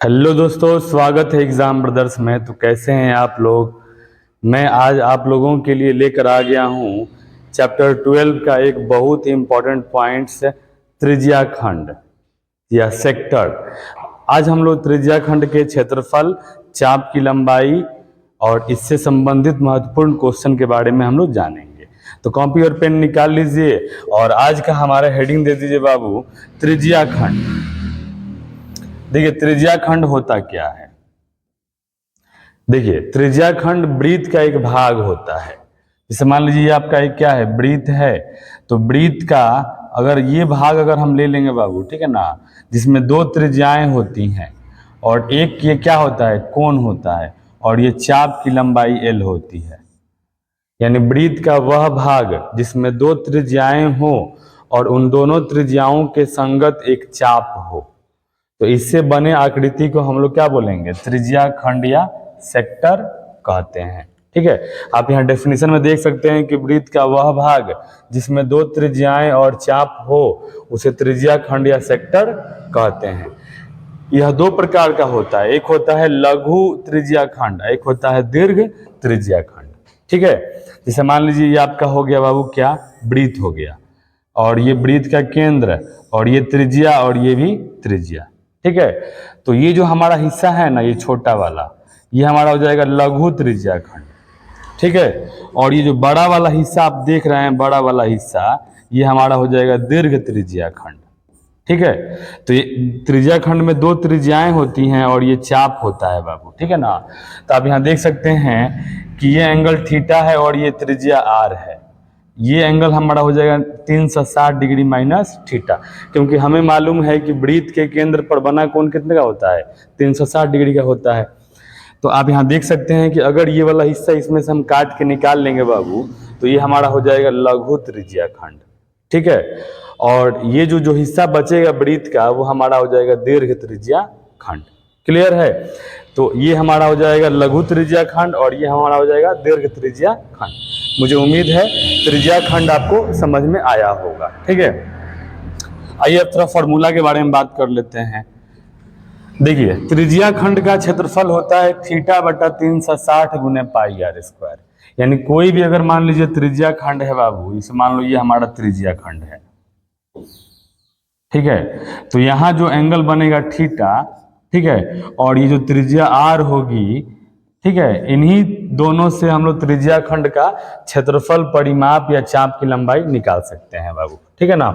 Hello दोस्तों, स्वागत है एग्जाम ब्रदर्स में। तो कैसे हैं आप लोग। मैं आज आप लोगों के लिए लेकर आ गया हूं चैप्टर 12 का एक बहुत ही इम्पोर्टेंट पॉइंट्स, त्रिज्या खंड या सेक्टर। आज हम लोग त्रिज्या खंड के क्षेत्रफल, चाप की लंबाई और इससे संबंधित महत्वपूर्ण क्वेश्चन के बारे में हम लोग जानेंगे। तो कॉपी और पेन निकाल लीजिए और आज का हमारा हेडिंग दे दीजिए बाबू, त्रिज्या खंड। देखिए त्रिज्या खंड होता क्या है। देखिए त्रिज्या खंड वृत्त का एक भाग होता है। जैसे मान लीजिए आपका एक क्या है, वृत्त है। तो वृत्त का अगर ये भाग अगर हम ले लेंगे बाबू, ठीक है ना, जिसमें दो त्रिज्याएं होती हैं और एक ये क्या होता है, कोण होता है, और ये चाप की लंबाई L होती है। यानी वृत्त का वह भाग जिसमें दो त्रिज्याएं हो और उन दोनों त्रिज्याओं के संगत एक चाप हो, तो इससे बने आकृति को हम लोग क्या बोलेंगे, त्रिज्या खंड या सेक्टर कहते हैं। ठीक है, आप यहाँ डेफिनेशन में देख सकते हैं कि वृत्त का वह भाग जिसमें दो त्रिज्याएं और चाप हो उसे त्रिज्या खंड या सेक्टर कहते हैं। यह दो प्रकार का होता है, एक होता है लघु त्रिज्या खंड, एक होता है दीर्घ त्रिज्या खंड। ठीक है, जैसे मान लीजिए ये आपका हो गया बाबू क्या, वृत्त हो गया, और ये वृत्त का केंद्र और ये त्रिज्या और ये भी त्रिज्या। ठीक है, तो ये जो हमारा हिस्सा है ना, ये छोटा वाला, ये हमारा हो जाएगा लघु त्रिज्या खंड। ठीक है, और ये जो बड़ा वाला हिस्सा आप देख रहे हैं, बड़ा वाला हिस्सा, ये हमारा हो जाएगा दीर्घ त्रिज्या खंड। ठीक है, तो ये त्रिज्या खंड में दो त्रिज्याएं होती हैं और ये चाप होता है बाबू। ठीक है ना, तो आप यहाँ देख सकते हैं कि ये एंगल थीटा है और ये त्रिज्या आर है। ये एंगल हमारा हो जाएगा 360 डिग्री माइनस थीटा, क्योंकि हमें मालूम है कि वृत्त के केंद्र पर बना कोण कितने का होता है, 360 डिग्री का होता है। तो आप यहाँ देख सकते हैं कि अगर ये वाला हिस्सा इसमें से हम काट के निकाल लेंगे बाबू, तो ये हमारा हो जाएगा लघु त्रिज्या खंड। ठीक है, और ये जो हिस्सा बचेगा वृत्त का, वो हमारा हो जाएगा दीर्घ त्रिज्या खंड। क्लियर है, तो ये हमारा हो जाएगा लघु त्रिज्या खंड और ये हमारा हो जाएगा दीर्घ त्रिज्या खंड। मुझे उम्मीद है त्रिज्या खंड आपको समझ में आया होगा। ठीक है, आइए अब थोड़ा फॉर्मूला के बारे में बात कर लेते हैं। देखिए त्रिज्या खंड का क्षेत्रफल होता है थीटा बटा 360 गुने पाई आर स्क्वायर। यानी कोई भी अगर मान लीजिए त्रिज्या खंड है बाबू, इसे मान लो ये हमारा त्रिज्या खंड है। ठीक है, तो यहाँ जो एंगल बनेगा थीटा, ठीक है, और ये जो त्रिज्या आर होगी, ठीक है, इन्हीं दोनों से हम लोग त्रिज्या खंड का क्षेत्रफल, परिमाप या चाप की लंबाई निकाल सकते हैं बाबू। ठीक है ना,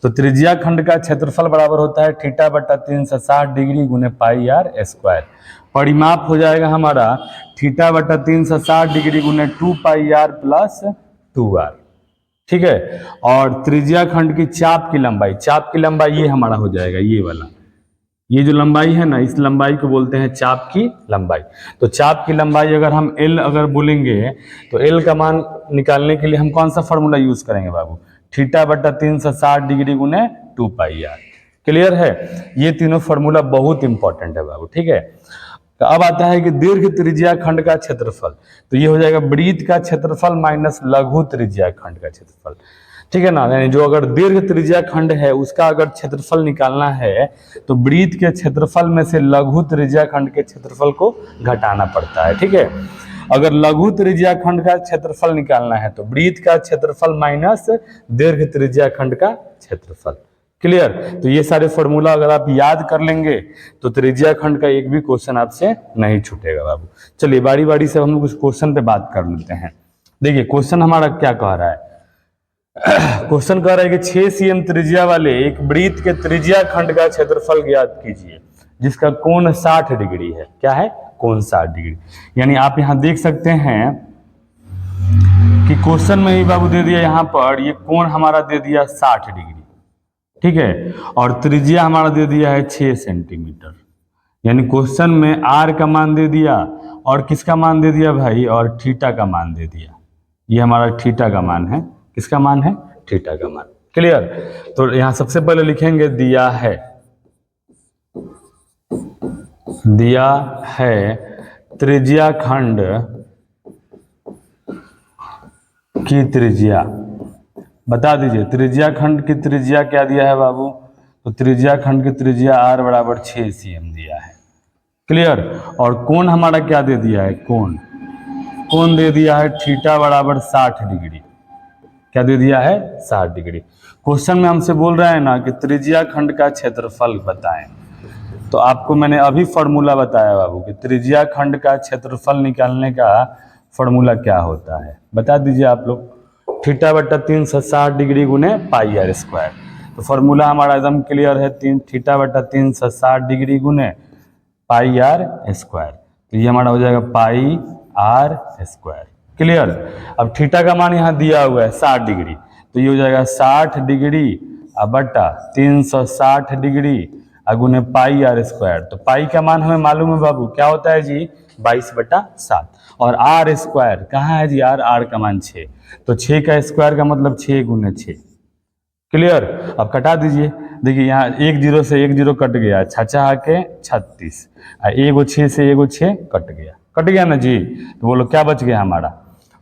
तो त्रिज्या खंड का क्षेत्रफल बराबर होता है थीटा बटा 360 डिग्री गुने पाई आर स्क्वायर। परिमाप हो जाएगा हमारा थीटा बटा 360 डिग्री गुने 2 पाई आर प्लस 2 आर। ठीक है, और त्रिज्या खंड की चाप की लंबाई, चाप की लंबाई ये हमारा हो जाएगा, ये वाला, ये जो लंबाई है ना, इस लंबाई को बोलते हैं चाप की लंबाई। तो चाप की लंबाई अगर हम L अगर बोलेंगे, तो L का मान निकालने के लिए हम कौन सा फॉर्मूला यूज करेंगे बाबू, थीटा बटा 360 डिग्री गुने 2 पाई आर। क्लियर है, ये तीनों फॉर्मूला बहुत इंपॉर्टेंट है बाबू। ठीक है, तो अब आता है कि दीर्घ त्रिज्या खंड का क्षेत्रफल, तो ये हो जाएगा वृत्त का क्षेत्रफल माइनस लघु त्रिज्या खंड का क्षेत्रफल। ठीक है ना, यानी जो अगर दीर्घ त्रिज्या खंड है उसका अगर क्षेत्रफल निकालना है, तो वृत्त के क्षेत्रफल में से लघु त्रिज्या खंड के क्षेत्रफल को घटाना पड़ता है। ठीक है, अगर लघु त्रिज्या खंड का क्षेत्रफल निकालना है तो वृत्त का क्षेत्रफल माइनस दीर्घ त्रिज्या खंड का क्षेत्रफल। क्लियर, तो ये सारे फॉर्मूला अगर आप याद कर लेंगे तो त्रिज्या खंड का एक भी क्वेश्चन आपसे नहीं छूटेगा बाबू। चलिए बारी बारी से हम लोग उस क्वेश्चन पे बात कर लेते हैं। देखिए क्वेश्चन हमारा क्या कह रहा है, क्वेश्चन कह रहा है कि 6 cm त्रिज्या वाले एक वृत्त के त्रिज्या खंड का क्षेत्रफल ज्ञात कीजिए जिसका कोण 60 डिग्री है। क्या है, कोण 60 डिग्री। यानी आप यहां देख सकते हैं कि क्वेश्चन में ही बाबू दे दिया, यहां पर ये कोण हमारा दे दिया 60 डिग्री। ठीक है, और त्रिज्या हमारा दे दिया है 6 सेंटीमीटर। यानी क्वेश्चन में आर का मान दे दिया और किसका मान दे दिया भाई, और थीटा का मान दे दिया। ये हमारा थीटा का मान है, किसका मान है, थीटा का मान। क्लियर, तो यहां सबसे पहले लिखेंगे दिया है त्रिज्या खंड की त्रिज्या, बता दीजिए त्रिज्या खंड की त्रिज्या क्या दिया है बाबू, तो त्रिज्या खंड की त्रिज्या r बराबर 6 cm दिया है। क्लियर। और कोण हमारा क्या दे दिया है, कोण दे दिया है थीटा बराबर 60 डिग्री। क्या दे दिया है, 60 डिग्री। क्वेश्चन में हमसे बोल रहा है ना कि त्रिज्या खंड का क्षेत्रफल बताएं, तो आपको मैंने अभी फॉर्मूला बताया बाबू कि त्रिज्या खंड का क्षेत्रफल निकालने का फॉर्मूला क्या होता है, बता दीजिए आप लोग। थीटा बट्टा 360 डिग्री गुने पाई आर स्क्वायर। तो फॉर्मूला हमारा एकदम क्लियर है, थीटा बट्टा 360 डिग्री गुने पाई आर स्क्वायर। तो ये हमारा हो जाएगा पाई आर स्क्वायर। क्लियर। अब थीटा का मान यहाँ दिया हुआ है 60 डिग्री, तो ये हो जाएगा 60 डिग्री बट्टा 360 डिग्री गुने पाई आर स्क्वायर। तो पाई का मान हमें मालूम है बाबू, क्या होता है जी 22/7। और आर स्क्वायर कहाँ है जी, आर का मान 6, तो 6 का स्क्वायर का मतलब 6 गुने 6। क्लियर। अब कटा दीजिए, देखिए यहाँ 1 0 से 1 0 कट गया, 6 के 36, एगो 6 से एगो 6 कट गया ना जी। तो बोलो क्या बच गया हमारा,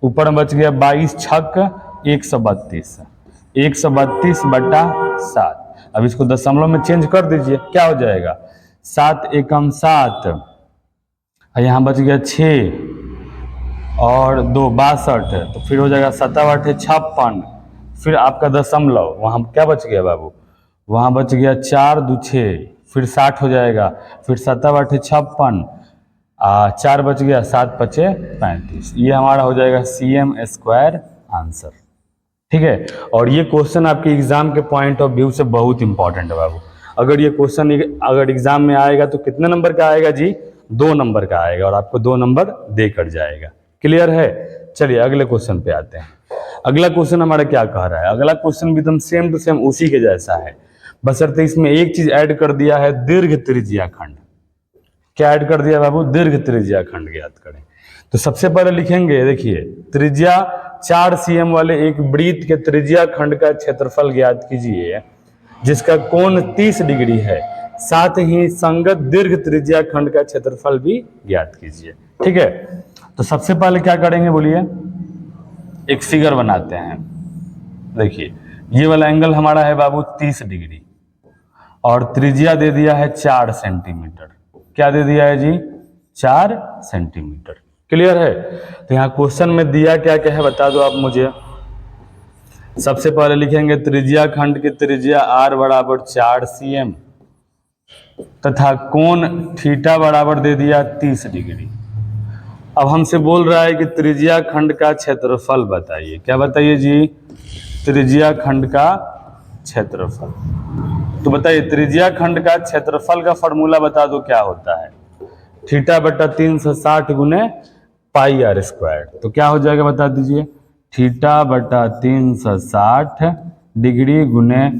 ऊपर में बच गया 22 छक 132, 132/7। अब इसको दशमलव में चेंज कर दीजिए, क्या हो जाएगा 7 एकम 7, यहाँ बच गया 6 और 2 62, तो फिर हो जाएगा 7 56, फिर आपका दशमलव, वहाँ क्या बच गया बाबू, वहाँ बच गया 4 2 6, फिर 60 हो जाएगा, फिर 7 56, 4 बच गया, 7 5 35। ये हमारा हो जाएगा cm स्क्वायर आंसर। ठीक है। और ये क्वेश्चन आपके एग्जाम के पॉइंट ऑफ व्यू से बहुत इंपॉर्टेंट है बाबू। अगर ये क्वेश्चन अगर एग्जाम में आएगा तो कितने नंबर का आएगा जी, 2 नंबर का आएगा, और आपको 2 नंबर देकर जाएगा। क्लियर है। चलिए अगले क्वेश्चन पे आते हैं। अगला क्वेश्चन हमारा क्या कह रहा है, अगला क्वेश्चन भी एकदम सेम टू सेम उसी के जैसा है, बशर्ते इसमें एक चीज ऐड कर दिया है, दीर्घ त्रिज्या खंड। क्या ऐड कर दिया बाबू, दीर्घ त्रिज्या खंड ज्ञात करें। तो सबसे पहले लिखेंगे, देखिए त्रिज्या 4 cm वाले एक वृत्त के त्रिज्या खंड का क्षेत्रफल ज्ञात कीजिए जिसका कोण 30 डिग्री है, साथ ही संगत दीर्घ त्रिज्या खंड का क्षेत्रफल भी ज्ञात कीजिए। ठीक है। तो सबसे पहले क्या करेंगे बोलिए, एक फिगर बनाते हैं। देखिए ये वाला एंगल हमारा है बाबू 30 डिग्री और त्रिज्या दे दिया है 4 सेंटीमीटर। क्या दे दिया है जी, 4 सेंटीमीटर। क्लियर है। तो यहाँ क्वेश्चन में दिया क्या क्या है बता दो आप मुझे। सबसे पहले लिखेंगे त्रिज्या खंड की त्रिज्या r बराबर 4 cm तथा कोण थीटा बराबर दे दिया 30 डिग्री। अब हमसे बोल रहा है कि त्रिज्या खंड का क्षेत्रफल बताइए। क्या बताइए जी, त्रिज्या खंड का क्षेत्रफल। तो बताइए त्रिज्या खंड का क्षेत्रफल का फॉर्मूला बता दो क्या होता है, थीटा बट्टा 360 गुने पाई आर स्क्वायर। तो क्या हो जाएगा बता दीजिए, थीटा बट्टा 360 डिग्री गुने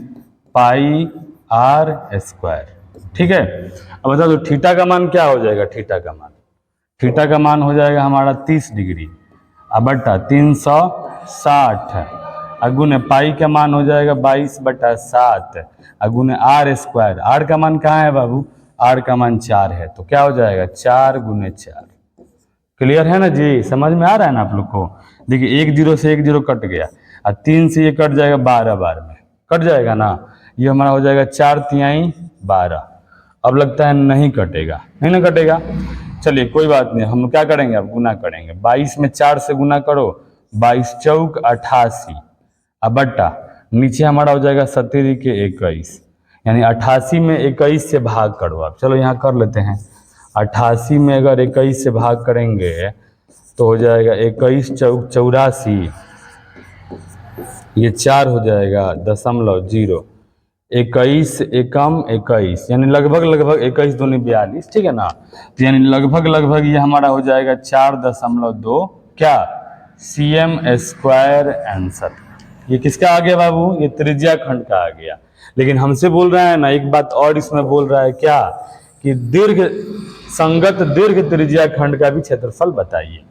पाई आर स्क्वायर। ठीक है। अब बता दो थीटा का मान क्या हो जाएगा, थीटा का मान हो जाएगा हमारा 30 डिग्री बट्टा 360 गुने पाई का मान हो जाएगा 22/7 गुने आर स्क्वायर। आर का मान कहाँ है बाबू, आर का मान 4 है, तो क्या हो जाएगा 4 गुने 4। क्लियर है ना जी, समझ में आ रहा है ना आप लोग को। देखिए 1 0 से 1 0 कट गया और 3 से ये कट जाएगा 12 बार में, कट जाएगा ना। ये हमारा हो जाएगा 4 तिहाई 12। अब लगता है नहीं कटेगा, नहीं ना कटेगा। चलिए कोई बात नहीं, हम क्या करेंगे अब गुना करेंगे। 22 में 4 से गुना करो, 22 चौक 88 बट्टा नीचे हमारा हो जाएगा 17 के 21, यानी 88 में 21 से भाग करो आप। चलो यहाँ कर लेते हैं। 88 में अगर 21 से भाग करेंगे तो हो जाएगा 21 चौक 84, ये 4 हो जाएगा 0.0, 21 एकम 21 यानी लगभग 21 दूनी 42। ठीक है ना। तो यानी लगभग ये हमारा हो जाएगा 4.2 क्या cm स्क्वायर आंसर। ये किसका आ गया बाबू, ये त्रिज्या खंड का आ गया। लेकिन हमसे बोल रहा है ना एक बात और इसमें बोल रहा है क्या, कि संगत दीर्घ त्रिज्या खंड का भी क्षेत्रफल बताइए।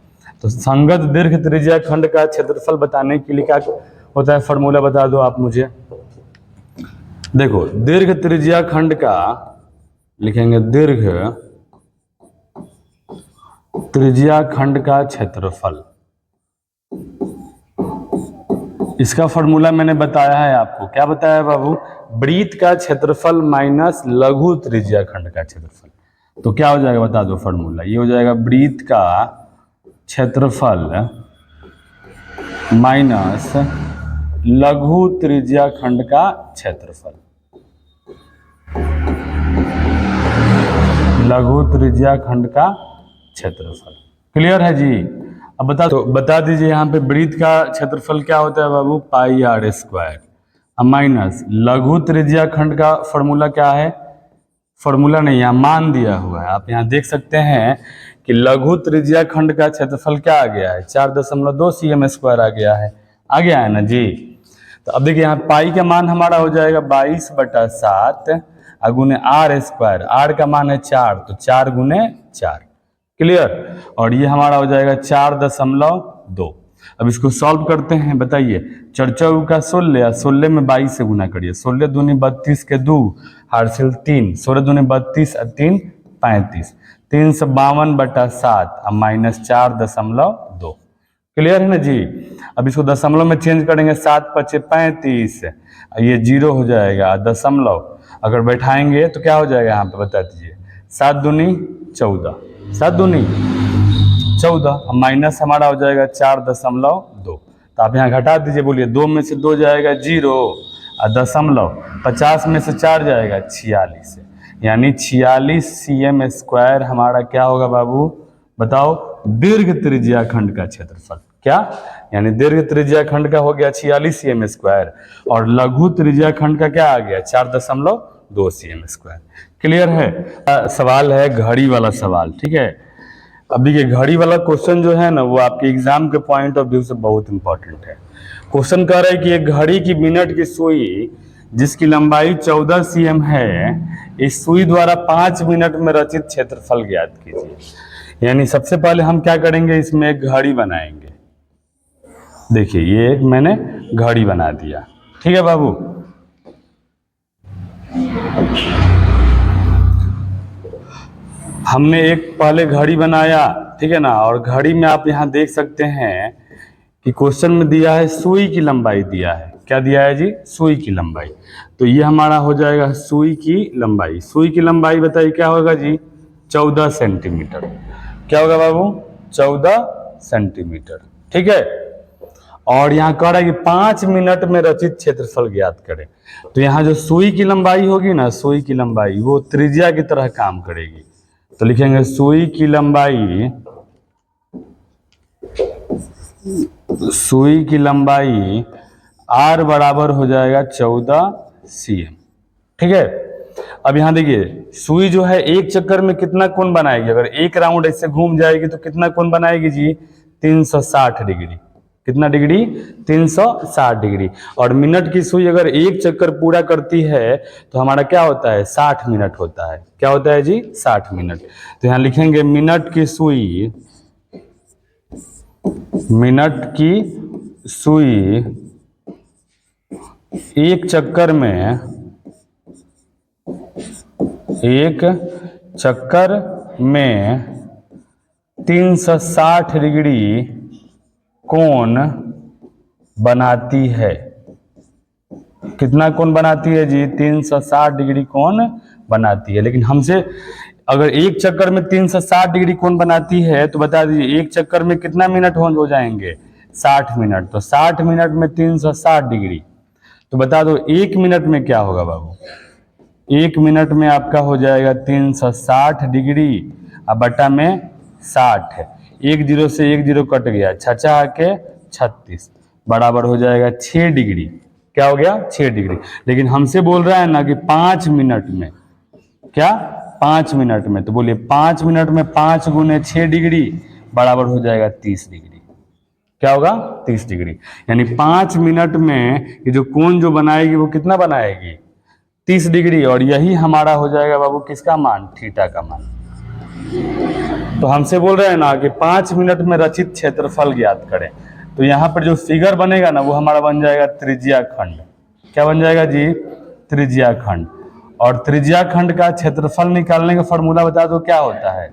तो संगत दीर्घ त्रिज्या खंड का क्षेत्रफल बताने के लिए क्या होता है, फॉर्मूला बता दो आप मुझे। देखो दीर्घ त्रिज्या खंड का लिखेंगे, दीर्घ त्रिज्या खंड का क्षेत्रफल, इसका फॉर्मूला मैंने बताया है आपको। क्या बताया बाबू, वृत्त का क्षेत्रफल माइनस लघु त्रिज्या खंड का क्षेत्रफल। तो क्या हो जाएगा बता दो फॉर्मूला, ये हो जाएगा वृत्त का क्षेत्रफल माइनस लघु त्रिज्या खंड का क्षेत्रफल, लघु त्रिज्या खंड का क्षेत्रफल। क्लियर है जी। अब बता दीजिए यहाँ पे वृत्त का क्षेत्रफल क्या होता है बाबू, पाई आर स्क्वायर, माइनस लघु त्रिज्या खंड का फॉर्मूला क्या है, फॉर्मूला नहीं यहाँ मान दिया हुआ है, आप यहाँ देख सकते हैं कि लघु त्रिज्या खंड का क्षेत्रफल क्या आ गया है, 4.2 cm² आ गया है ना जी। तो अब देखिए यहाँ पाई का मान हमारा हो जाएगा 22/7 गुने आर स्क्वायर, आर का मान है 4 तो 4 गुने 4। क्लियर। और ये हमारा हो जाएगा 4.2। अब इसको सॉल्व करते हैं, बताइए 4 का 16, 16 में 22 से गुना करिए, 16 दूनी 32 के 2 हासिल 3, 16 दूनी 32 और 3 35, 352/7 माइनस 4.2। क्लियर है ना जी। अब इसको दशमलव में चेंज करेंगे, 7 × 5 = 35, ये 0 हो जाएगा, दशमलव अगर बैठाएंगे तो क्या हो जाएगा यहाँ पे बता दीजिए, 7 दूनी 14, 7 दूनी 14, माइनस हमारा हो जाएगा 4.2। तो आप यहाँ घटा दीजिए, बोलिए 2 में से 2 जाएगा 0 और दशमलव 50 में से 4 जाएगा 46, यानी 46 cm² हमारा क्या होगा बाबू बताओ, दीर्घ त्रिज्या खंड का क्षेत्रफल। क्या यानी दीर्घ त्रिज्या खंड का हो गया 46 cm² और लघु त्रिज्या खंड का क्या आ गया 4.2 cm²। क्लियर है। सवाल है घड़ी वाला सवाल, ठीक है। अब देखिए घड़ी वाला क्वेश्चन जो है ना वो आपके एग्जाम के पॉइंट ऑफ व्यू से बहुत इंपॉर्टेंट है। क्वेश्चन कह रहा है कि एक घड़ी की मिनट की सुई जिसकी लंबाई 14 cm है, इस सुई द्वारा 5 मिनट में रचित क्षेत्रफल ज्ञात कीजिए। यानी सबसे पहले हम क्या करेंगे, इसमें एक घड़ी बनाएंगे। देखिए ये एक मैंने घड़ी बना दिया, ठीक है बाबू। हमने एक पहले घड़ी बनाया, ठीक है ना, और घड़ी में आप यहाँ देख सकते हैं कि क्वेश्चन में दिया है सुई की लंबाई दिया है। क्या दिया है जी, सुई की लंबाई। तो ये हमारा हो जाएगा सुई की लंबाई। सुई की लंबाई बताइए क्या होगा जी, 14 सेंटीमीटर। क्या होगा बाबू, 14 सेंटीमीटर, ठीक है। और यहाँ कह रहा है कि 5 मिनट में रचित क्षेत्रफल ज्ञात करें। तो यहाँ जो सुई की लंबाई होगी ना, सुई की लंबाई वो त्रिज्या की तरह काम करेगी। तो लिखेंगे सुई की लंबाई, सुई की लंबाई R बराबर हो जाएगा 14 cm, ठीक है। अब यहाँ देखिए सुई जो है एक चक्कर में कितना कोण बनाएगी, अगर एक राउंड ऐसे घूम जाएगी तो कितना कोण बनाएगी जी, 360 डिग्री। कितना डिग्री, 360 डिग्री। और मिनट की सुई अगर एक चक्कर पूरा करती है तो हमारा क्या होता है, 60 मिनट होता है। क्या होता है जी, 60 मिनट। तो यहाँ लिखेंगे मिनट की सुई, मिनट की सुई एक चक्कर में, एक चक्कर में 360 डिग्री कोण बनाती है। कितना कोण बनाती है जी, 360 डिग्री कोण बनाती है। लेकिन हमसे अगर एक चक्कर में 360 डिग्री कोण बनाती है तो बता दीजिए एक चक्कर में कितना मिनट हो जाएंगे, 60 मिनट। तो 60 मिनट में 360 डिग्री, तो बता दो 1 मिनट में क्या होगा बाबू, 1 मिनट में आपका हो जाएगा 360 डिग्री और बटा में 60, 1 0 से 1 0 कट गया, 6 के 36 बराबर हो जाएगा 6 डिग्री। क्या हो गया, 6 डिग्री। लेकिन हमसे बोल रहा है ना कि 5 मिनट में, क्या 5 मिनट में, तो बोलिए 5 मिनट में 5 गुने 6 डिग्री बराबर हो जाएगा 30 डिग्री। क्या होगा, 30 डिग्री। यानी 5 मिनट में ये जो कोण जो बनाएगी वो कितना बनाएगी, 30 डिग्री। और यही हमारा हो जाएगा बाबू किसका मान, थीटा का मान। तो हमसे बोल रहे हैं ना कि 5 मिनट में रचित क्षेत्रफल ज्ञात करें। तो यहाँ पर जो फिगर बनेगा ना वो हमारा बन जाएगा त्रिज्या खंड। क्या बन जाएगा जी, त्रिज्या खंड। और त्रिज्या खंड का क्षेत्रफल निकालने का फॉर्मूला बता दो क्या होता है।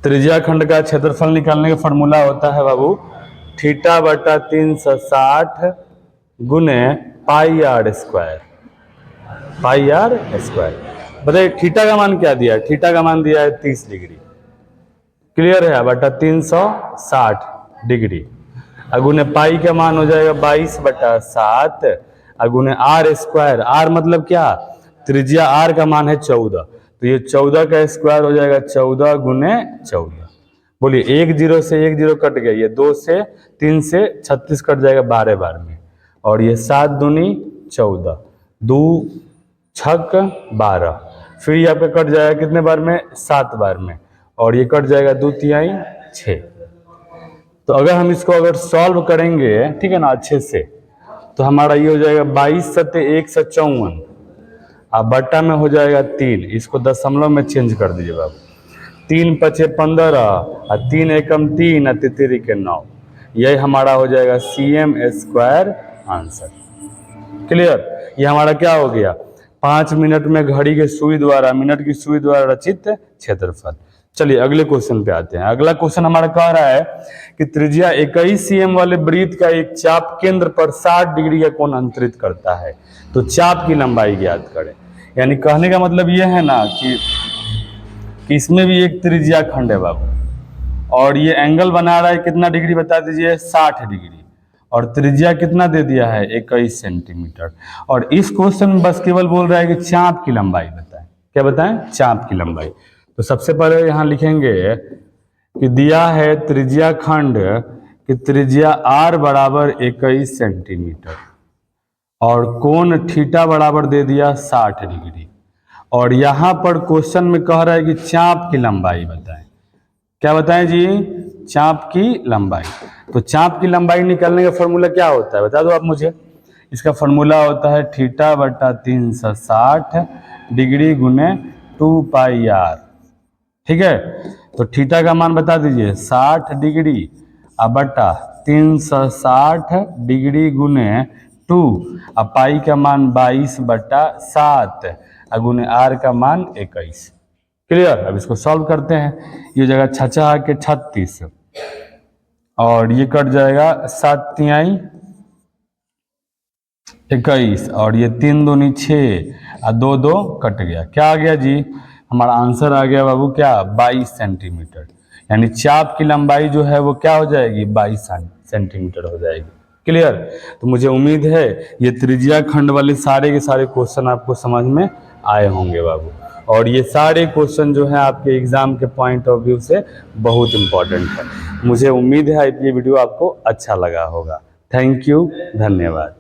त्रिज्या खंड का क्षेत्रफल निकालने का फॉर्मूला होता है बाबू थीटा बटा 360 गुने pi r square, pi r square. बताइए थीटा का मान क्या दिया है, थीटा का मान दिया है 30 डिग्री, क्लियर है, बटा 360 डिग्री। अगुने पाई का मान हो जाएगा 22/7 अगुने आर स्क्वायर, आर मतलब क्या, त्रिज्या आर का मान है 14, तो ये 14 का स्क्वायर हो जाएगा 14 गुने 14। बोलिए 1 0 से 1 0 कट गया, ये 2 से 3 से 36 कट जाएगा 12 बार में, और ये 7 दूनी 14, 2 छक 12, फिर ये आपका कट जाएगा कितने बार में, 7 बार में, और ये कट जाएगा 2 तिहाई 6। तो अगर हम इसको अगर सॉल्व करेंगे, ठीक है ना, अच्छे से, तो हमारा ये हो जाएगा 22 सत्ते 154, अब बट्टा में हो जाएगा 3, इसको दशमलव में चेंज कर दीजिए बाबू, 3 पचे 15 और 3 एकम 3 और 3 के 9, यही हमारा हो जाएगा cm स्क्वायर आंसर। क्लियर, ये हमारा क्या हो गया, 5 मिनट में घड़ी के सुई द्वारा, मिनट की सुई द्वारा रचित क्षेत्रफल। चलिए अगले क्वेश्चन पे आते हैं। अगला क्वेश्चन हमारा कह रहा है कि त्रिज्या 21 cm वाले वृत्त का एक चाप केंद्र पर 60 डिग्री का कोण अंतरित करता है, तो चाप की लंबाई ज्ञात करें। यानी कहने का मतलब यह है ना कि इसमें भी एक त्रिज्या खंड है बाबू, और ये एंगल बना रहा है कितना डिग्री बता दीजिए, 60 डिग्री, और त्रिज्या कितना दे दिया है, 21 सेंटीमीटर। और इस क्वेश्चन में बस केवल बोल रहा है कि चाप की लंबाई बताएं। क्या बताएं, चाप की लंबाई। तो सबसे पहले यहाँ लिखेंगे कि दिया है त्रिज्या खंड कि त्रिज्या r बराबर 21 सेंटीमीटर और कोण थीटा बराबर दे दिया 60 डिग्री, और यहाँ पर क्वेश्चन में कह रहा है कि चाप की लंबाई बताएं। क्या बताएं जी, चाप की लंबाई। तो चाप की लंबाई निकालने का फॉर्मूला क्या होता है बता दो आप मुझे। इसका फॉर्मूला होता है थीटा बटा 360 डिग्री गुने 2 पाई r। ठीक है, तो थीटा का मान बता दीजिए 60 डिग्री बटा 360 डिग्री गुने 2, और पाई का मान 22/7 गुने r का मान 21। क्लियर, अब इसको सॉल्व करते हैं। ये जगह 6 के 36 और ये कट जाएगा 7 तिहाई 21 और ये 3 दूनी 6 और 2 2 कट गया। क्या आ गया जी, हमारा आंसर आ गया बाबू क्या, 22 सेंटीमीटर। यानी चाप की लंबाई जो है वो क्या हो जाएगी, 22 सेंटीमीटर हो जाएगी। क्लियर, तो मुझे उम्मीद है ये त्रिज्या खंड वाले सारे के सारे क्वेश्चन आपको समझ में आए होंगे बाबू, और ये सारे क्वेश्चन जो है आपके एग्जाम के पॉइंट ऑफ व्यू से बहुत इंपॉर्टेंट है। मुझे उम्मीद है ये वीडियो आपको अच्छा लगा होगा। थैंक यू, धन्यवाद।